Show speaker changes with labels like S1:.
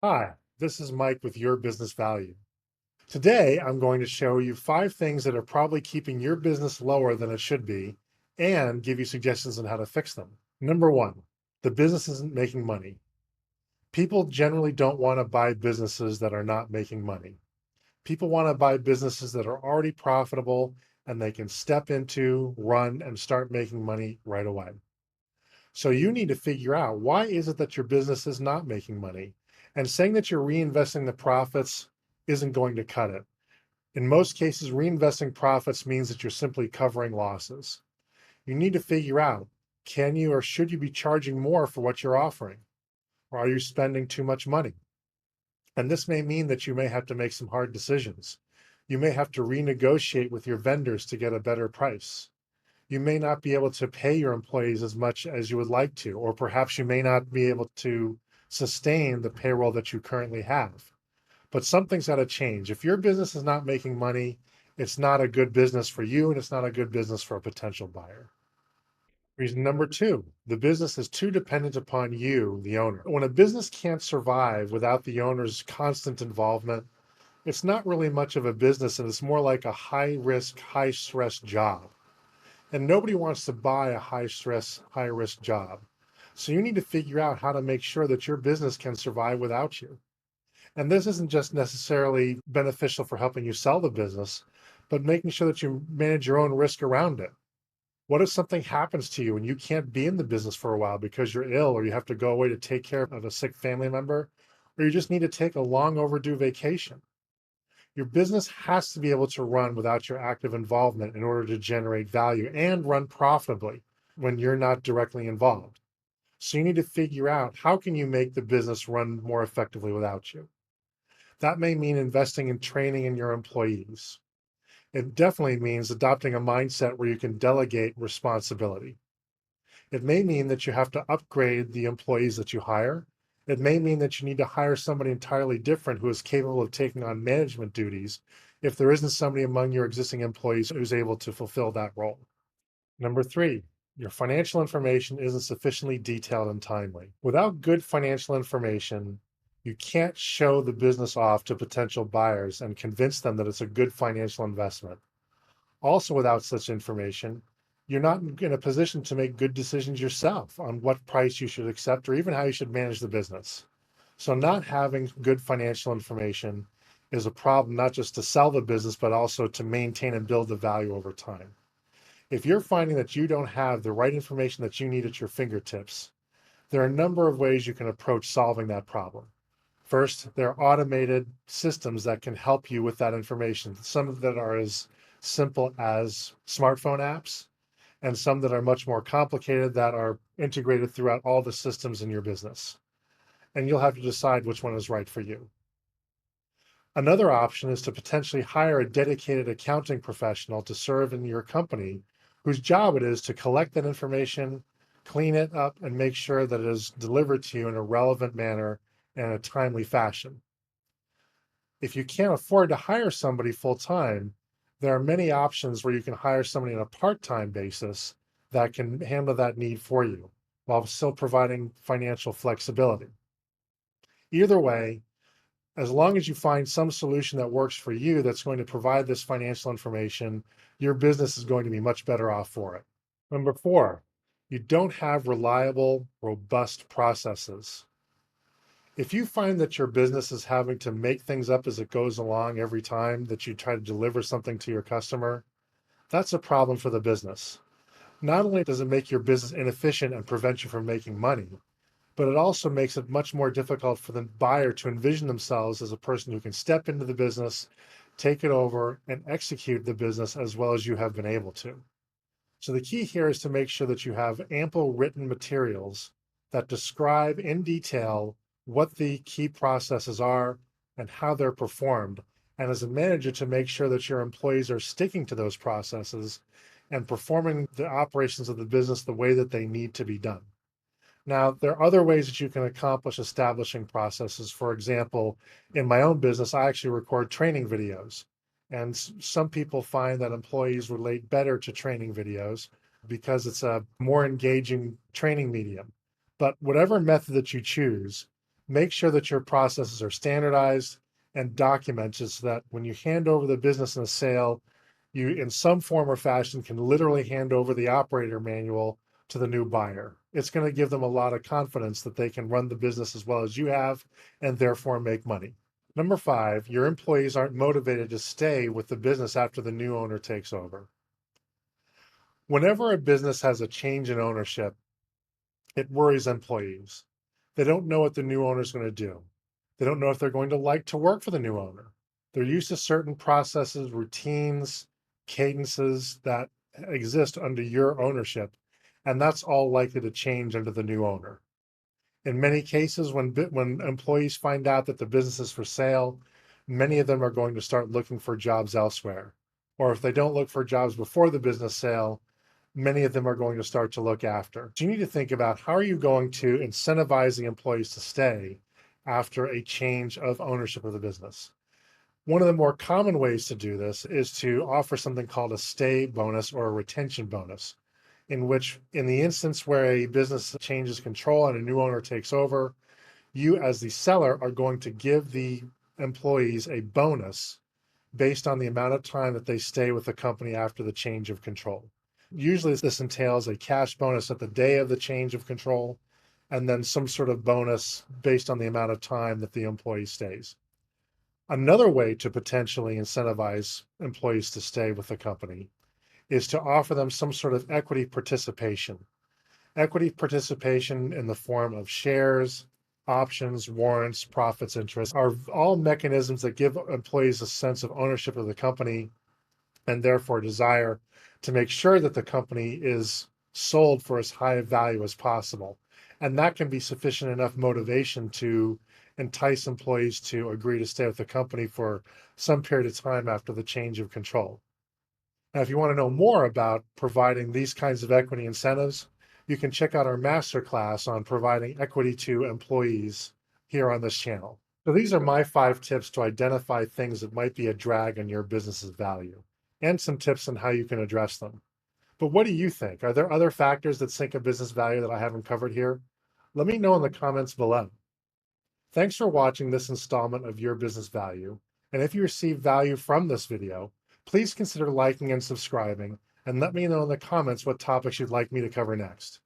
S1: Hi, this is Mike with Your Business Value. Today, I'm going to show you 5 things that are probably keeping your business lower than it should be and give you suggestions on how to fix them. Number one, the business isn't making money. People generally don't want to buy businesses that are not making money. People want to buy businesses that are already profitable and they can step into, run, and start making money right away. So you need to figure out, why is it that your business is not making money? And saying that you're reinvesting the profits isn't going to cut it. In most cases, reinvesting profits means that you're simply covering losses. You need to figure out, can you or should you be charging more for what you're offering? Or are you spending too much money? And this may mean that you may have to make some hard decisions. You may have to renegotiate with your vendors to get a better price. You may not be able to pay your employees as much as you would like to, or perhaps you may not be able to sustain the payroll that you currently have. But something's got to change. If your business is not making money, it's not a good business for you and it's not a good business for a potential buyer. Reason number two, the business is too dependent upon you, the owner. When a business can't survive without the owner's constant involvement, it's not really much of a business and it's more like a high risk, high stress job. And nobody wants to buy a high stress, high risk job. So you need to figure out how to make sure that your business can survive without you. And this isn't just necessarily beneficial for helping you sell the business, but making sure that you manage your own risk around it. What if something happens to you and you can't be in the business for a while because you're ill, or you have to go away to take care of a sick family member, or you just need to take a long overdue vacation? Your business has to be able to run without your active involvement in order to generate value and run profitably when you're not directly involved. So you need to figure out, how can you make the business run more effectively without you? That may mean investing in training in your employees. It definitely means adopting a mindset where you can delegate responsibility. It may mean that you have to upgrade the employees that you hire. It may mean that you need to hire somebody entirely different who is capable of taking on management duties if there isn't somebody among your existing employees who's able to fulfill that role. Number three, your financial information isn't sufficiently detailed and timely. Without good financial information, you can't show the business off to potential buyers and convince them that it's a good financial investment. Also, without such information, you're not in a position to make good decisions yourself on what price you should accept or even how you should manage the business. So, not having good financial information is a problem, not just to sell the business, but also to maintain and build the value over time. If you're finding that you don't have the right information that you need at your fingertips, there are a number of ways you can approach solving that problem. First, there are automated systems that can help you with that information. Some of that are as simple as smartphone apps, and some that are much more complicated that are integrated throughout all the systems in your business. And you'll have to decide which one is right for you. Another option is to potentially hire a dedicated accounting professional to serve in your company, whose job it is to collect that information, clean it up, and make sure that it is delivered to you in a relevant manner and a timely fashion. If you can't afford to hire somebody full time, there are many options where you can hire somebody on a part time basis that can handle that need for you while still providing financial flexibility. Either way, as long as you find some solution that works for you that's going to provide this financial information, your business is going to be much better off for it. Number four, you don't have reliable, robust processes. If you find that your business is having to make things up as it goes along every time that you try to deliver something to your customer, that's a problem for the business. Not only does it make your business inefficient and prevent you from making money, but it also makes it much more difficult for the buyer to envision themselves as a person who can step into the business, take it over, and execute the business as well as you have been able to. So the key here is to make sure that you have ample written materials that describe in detail what the key processes are and how they're performed. And as a manager, to make sure that your employees are sticking to those processes and performing the operations of the business the way that they need to be done. Now, there are other ways that you can accomplish establishing processes. For example, in my own business, I actually record training videos. And some people find that employees relate better to training videos because it's a more engaging training medium. But whatever method that you choose, Make sure that your processes are standardized and documented so that when you hand over the business in a sale, you, in some form or fashion, can literally hand over the operator manual to the new buyer. It's going to give them a lot of confidence that they can run the business as well as you have and therefore make money. Number 5, your employees aren't motivated to stay with the business after the new owner takes over. Whenever a business has a change in ownership, it worries employees. They don't know what the new owner is going to do. They don't know if they're going to like to work for the new owner. They're used to certain processes, routines, cadences that exist under your ownership, and that's all likely to change under the new owner. In many cases, when employees find out that the business is for sale, many of them are going to start looking for jobs elsewhere. Or if they don't look for jobs before the business sale, many of them are going to start to look after. So you need to think about, how are you going to incentivize the employees to stay after a change of ownership of the business? One of the more common ways to do this is to offer something called a stay bonus or a retention bonus, in which, in the instance where a business changes control and a new owner takes over, you as the seller are going to give the employees a bonus based on the amount of time that they stay with the company after the change of control. Usually this entails a cash bonus at the day of the change of control, and then some sort of bonus based on the amount of time that the employee stays. Another way to potentially incentivize employees to stay with the company is to offer them some sort of equity participation. Equity participation in the form of shares, options, warrants, profits, interests are all mechanisms that give employees a sense of ownership of the company and therefore desire to make sure that the company is sold for as high a value as possible. And that can be sufficient enough motivation to entice employees to agree to stay with the company for some period of time after the change of control. Now, if you want to know more about providing these kinds of equity incentives, you can check out our masterclass on providing equity to employees here on this channel. So these are my 5 tips to identify things that might be a drag on your business's value, and some tips on how you can address them. But what do you think? Are there other factors that sink a business value that I haven't covered here? Let me know in the comments below. Thanks for watching this installment of Your Business Value. And if you receive value from this video, please consider liking and subscribing, and let me know in the comments what topics you'd like me to cover next.